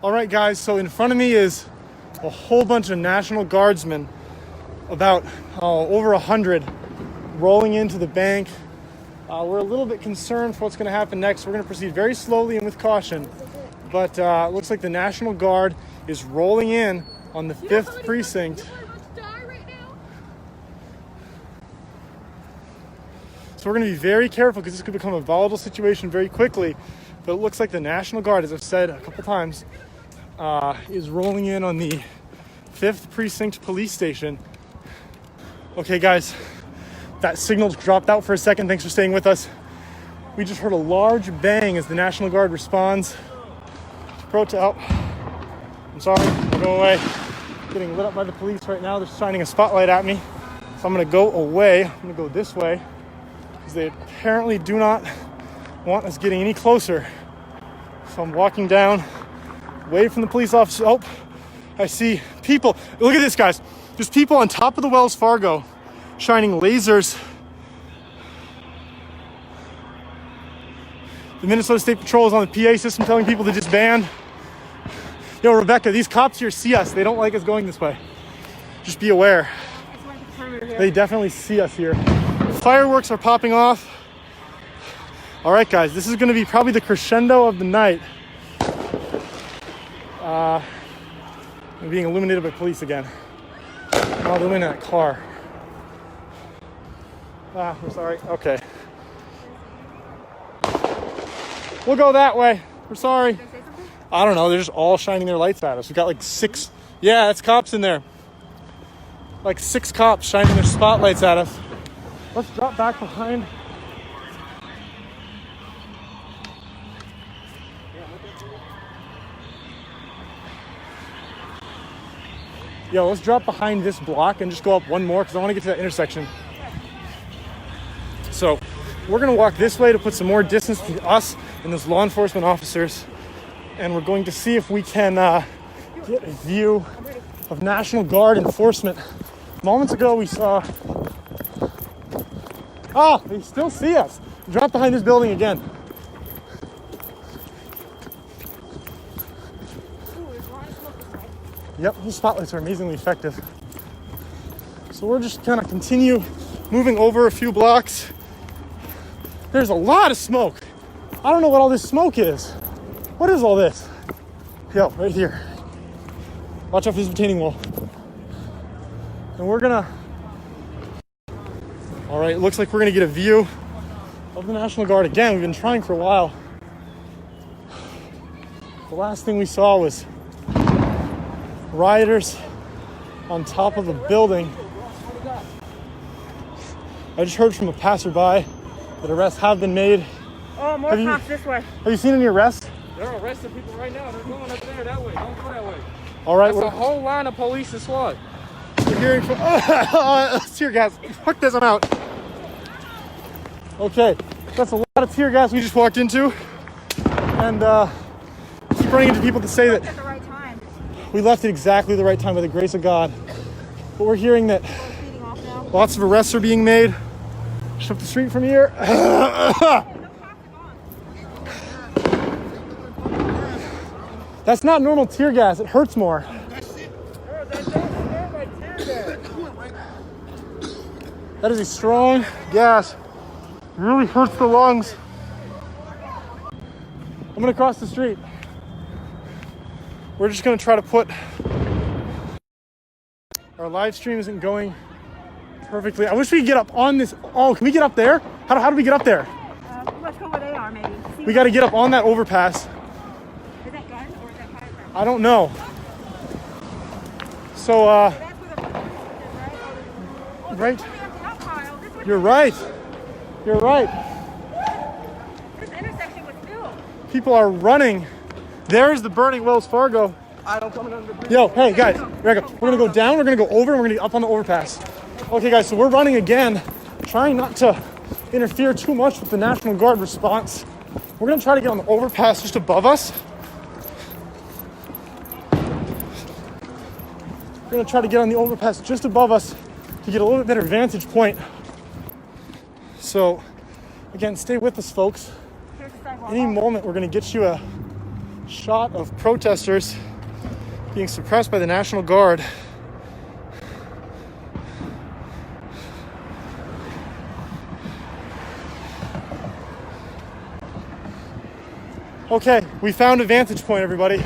All right, guys, so in front of me is a whole bunch of National Guardsmen, about over 100, rolling into the bank. We're a little bit concerned for what's going to happen next. We're going to proceed very slowly and with caution, but it looks like the National Guard is rolling in on the 5th precinct. So we're going to be very careful because this could become a volatile situation very quickly. But it looks like the National Guard, as I've said a couple times, is rolling in on the 5th precinct police station. Okay, guys, that signal dropped out for a second. Thanks for staying with us. We just heard a large bang as the National Guard responds. I'm sorry, I'll go away. Getting lit up by the police right now. They're shining a spotlight at me. So I'm going to go away. I'm going to go this way because they apparently do not want us getting any closer. So I'm walking down away from the police officer. Oh, I see people. Look at this, guys. There's people on top of the Wells Fargo shining lasers. The Minnesota State Patrol is on the PA system telling people to disband. Yo, Rebecca, these cops here see us. They don't like us going this way. Just be aware. They definitely see us here. Fireworks are popping off. All right, guys, this is going to be probably the crescendo of the night. I'm being illuminated by police again. Oh, they're in that car. We're sorry. Okay. We'll go that way. We're sorry. I don't know. They're just all shining their lights at us. We've got like 6. Yeah, that's cops in there. Like 6 cops shining their spotlights at us. Let's drop back behind. Yo, let's drop behind this block and just go up one more because I want to get to that intersection. So we're going to walk this way to put some more distance between us and those law enforcement officers. And we're going to see if we can get a view of National Guard enforcement. Moments ago we saw... Oh, they still see us. Drop behind this building again. Yep, these spotlights are amazingly effective. So we're just gonna continue moving over a few blocks. There's a lot of smoke. I don't know what all this smoke is. What is all this? Yo, right here. Watch out for this retaining wall. And we're gonna... All right, it looks like we're gonna get a view of the National Guard again. We've been trying for a while. The last thing we saw was rioters on top of a building. I just heard from a passerby that arrests have been made. Oh, more cops this way. Have you seen any arrests? They're arresting people right now. They're going up there that way. Don't go that way. All right. That's a whole line of police and SWAT. We're hearing from... tear gas. Fuck this, I'm out. Okay. That's a lot of tear gas we just walked into. And keep running into people to say that... At the right time. We left at exactly the right time by the grace of God. But we're hearing that lots of arrests are being made. Just up the street from here. That's not normal tear gas. It hurts more. That is a strong gas. It really hurts the lungs. I'm gonna cross the street. We're just gonna try to put... Our live stream isn't going perfectly. I wish we could get up on this. Oh, can we get up there? How do we get up there? Let's go where they are, maybe. We got to get up on that overpass. Is that gun or is that fire? I don't know. So, That's where the police is, right. You're right. You're right. This intersection was filled. People are running. There's the burning Wells Fargo. I don't come under the bridge. Yo, hey guys, we're gonna go down, we're gonna go over, and we're gonna get up on the overpass. Okay guys, so we're running again, trying not to interfere too much with the National Guard response. We're gonna try to get on the overpass just above us. We're gonna try to get on the overpass just above us to get a little bit better vantage point. So, again, stay with us, folks. Any moment, we're gonna get you a shot of protesters being suppressed by the National Guard. Okay, we found a vantage point, everybody. We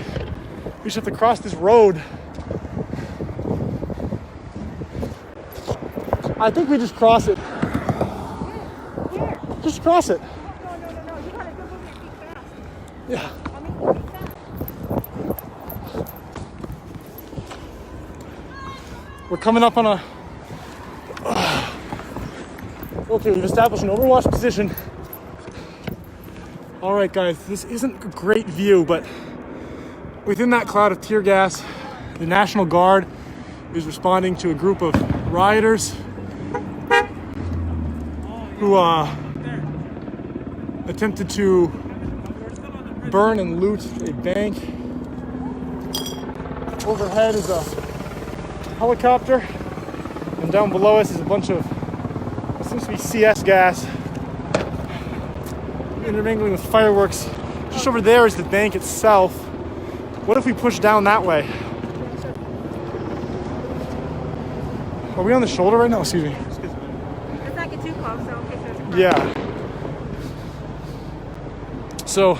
just have to cross this road. I think we just cross it. Where? Just cross it. No. You gotta go move your feet fast. Yeah. I mean, feet fast. We're coming up on a... Okay, we've established an overwatch position. All right, guys, this isn't a great view, but within that cloud of tear gas, the National Guard is responding to a group of rioters who attempted to burn and loot a bank. Overhead is a helicopter, and down below us is a bunch of what seems to be CS gas intermingling with fireworks. Just over there is the bank itself. What if we push down that way? Are we on the shoulder right now? Excuse me. Let's not get too close, so in case there's a fire. Yeah. So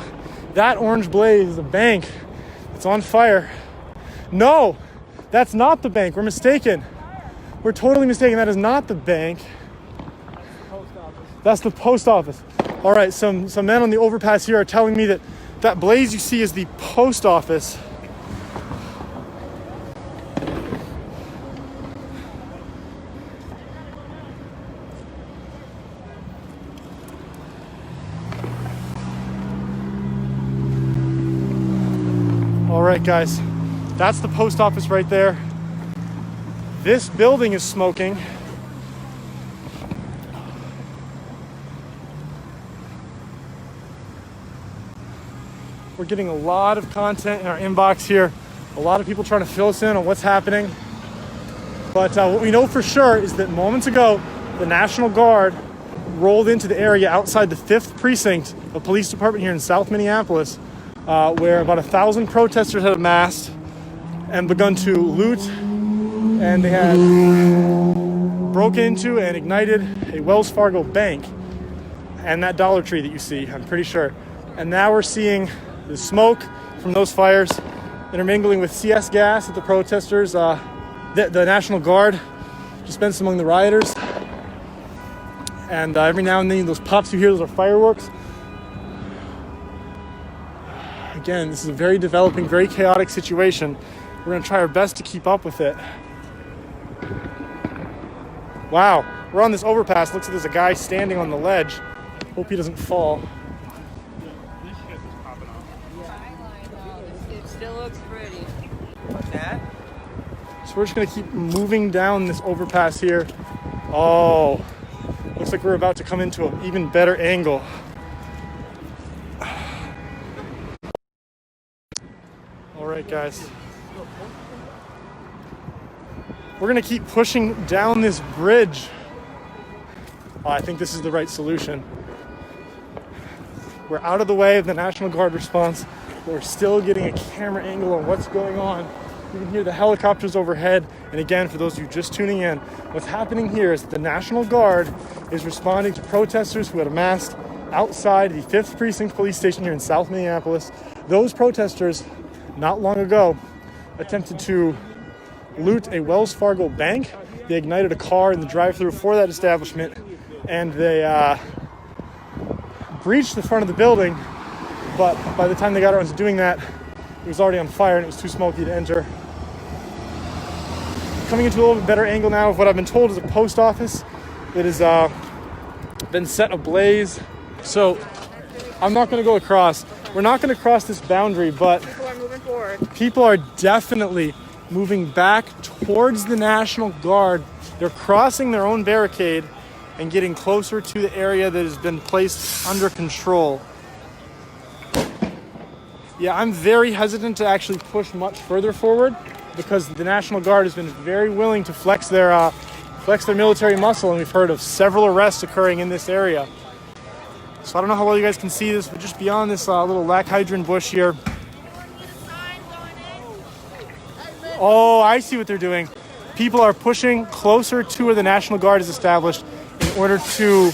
that orange blaze is a bank. It's on fire. No, that's not the bank. We're mistaken. We're totally mistaken. That is not the bank. That's the post office. All right, some men on the overpass here are telling me that that blaze you see is the post office. All right, guys, that's the post office right there. This building is smoking. We're getting a lot of content in our inbox here. A lot of people trying to fill us in on what's happening. But what we know for sure is that moments ago, the National Guard rolled into the area outside the 5th Precinct, a police department here in South Minneapolis, where about 1,000 protesters had amassed and begun to loot. And they had broken into and ignited a Wells Fargo bank and that Dollar Tree that you see, I'm pretty sure. And now we're seeing the smoke from those fires intermingling with CS gas that the protesters, the National Guard dispensed among the rioters. And every now and then those pops you hear, those are fireworks. Again, this is a very developing, very chaotic situation. We're going to try our best to keep up with it. Wow, we're on this overpass. Looks like there's a guy standing on the ledge. Hope he doesn't fall. It still looks pretty. What's that? So we're just gonna keep moving down this overpass here. Oh, looks like we're about to come into an even better angle. All right, guys. We're gonna keep pushing down this bridge. Oh, I think this is the right solution. We're out of the way of the National Guard response, but we're still getting a camera angle on what's going on. You can hear the helicopters overhead. And again, for those of you just tuning in, what's happening here is that the National Guard is responding to protesters who had amassed outside the 5th Precinct Police Station here in South Minneapolis. Those protesters, not long ago, attempted to loot a Wells Fargo bank. They ignited a car in the drive-thru for that establishment, and they breached the front of the building, but by the time they got around to doing that, it was already on fire and it was too smoky to enter. Coming into a little bit better angle now of what I've been told is a post office that has been set ablaze. So I'm not going to go across. We're not going to cross this boundary, but People are moving forward. people are definitely moving back towards the National Guard. They're crossing their own barricade and getting closer to the area that has been placed under control. Yeah, I'm very hesitant to actually push much further forward because the National Guard has been very willing to flex their military muscle, and we've heard of several arrests occurring in this area. So I don't know how well you guys can see this, but just beyond this little lac hydran bush here, Oh, I see what they're doing. People are pushing closer to where the National Guard is established in order to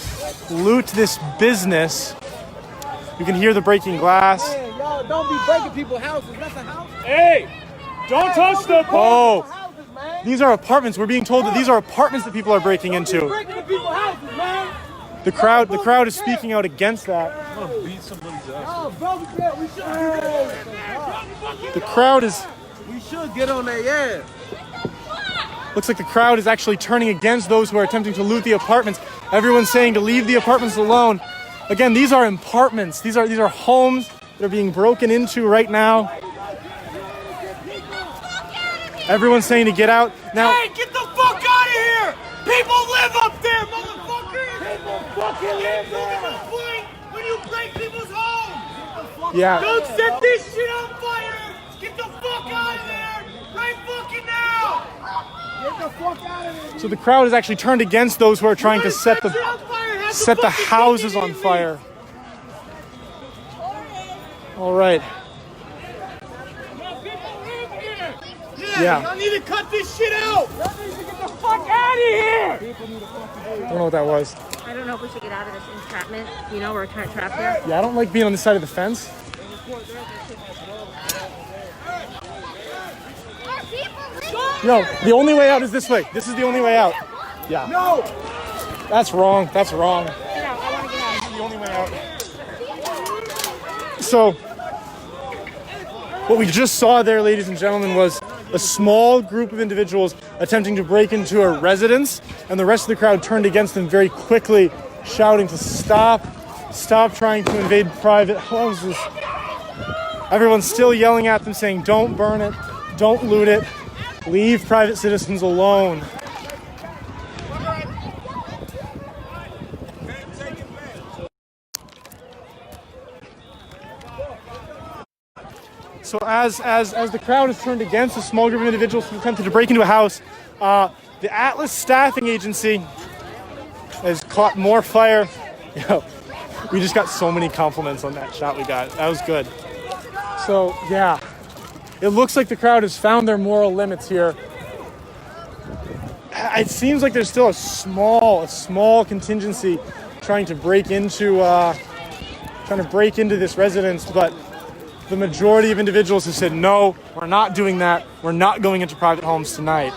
loot this business. You can hear the breaking glass. Man, y'all don't be breaking people's houses. That's a house. Hey, don't touch the Oh, Houses, man. these are apartments. We're being told that these are apartments that people are breaking into. Breaking the people's houses, man. The crowd is speaking out against that. Oh, bro, we should The crowd is, get on their ass. looks like the crowd is actually turning against those who are attempting to loot the apartments. Everyone's saying to leave the apartments alone. Again, these are apartments. These are homes that are being broken into right now. Everyone's saying to get out. Now, Hey, get the fuck out of here! People live up there, motherfucker! People fucking live there! When you break people's homes! yeah. Don't set this shit on fire! Get the fuck out of there! Right fucking now! Get the fuck out of here. So the crowd is actually turned against those who are trying to set the houses on fire. All right. Yeah. I need to cut this shit out! Y'all need to get the fuck out of here! Don't know what that was. I don't know if we should get out of this entrapment. You know, we're trapped here. Yeah, I don't like being on this side of the fence. No, the only way out is this way. This is the only way out. Yeah. No. That's wrong. That's wrong. Get out. I want to get out. This is the only way out. So, what we just saw there, ladies and gentlemen, was a small group of individuals attempting to break into a residence, and the rest of the crowd turned against them very quickly, shouting to stop trying to invade private houses. Everyone's still yelling at them, saying, don't burn it, don't loot it, leave private citizens alone. So as the crowd is turned against a small group of individuals who attempted to break into a house, the Atlas Staffing Agency has caught more fire. Yo, we just got so many compliments on that shot we got. That was good. So yeah, it looks like the crowd has found their moral limits here. It seems like there's still a small contingency trying to break into this residence, but the majority of individuals have said, no, we're not doing that. We're not going into private homes tonight.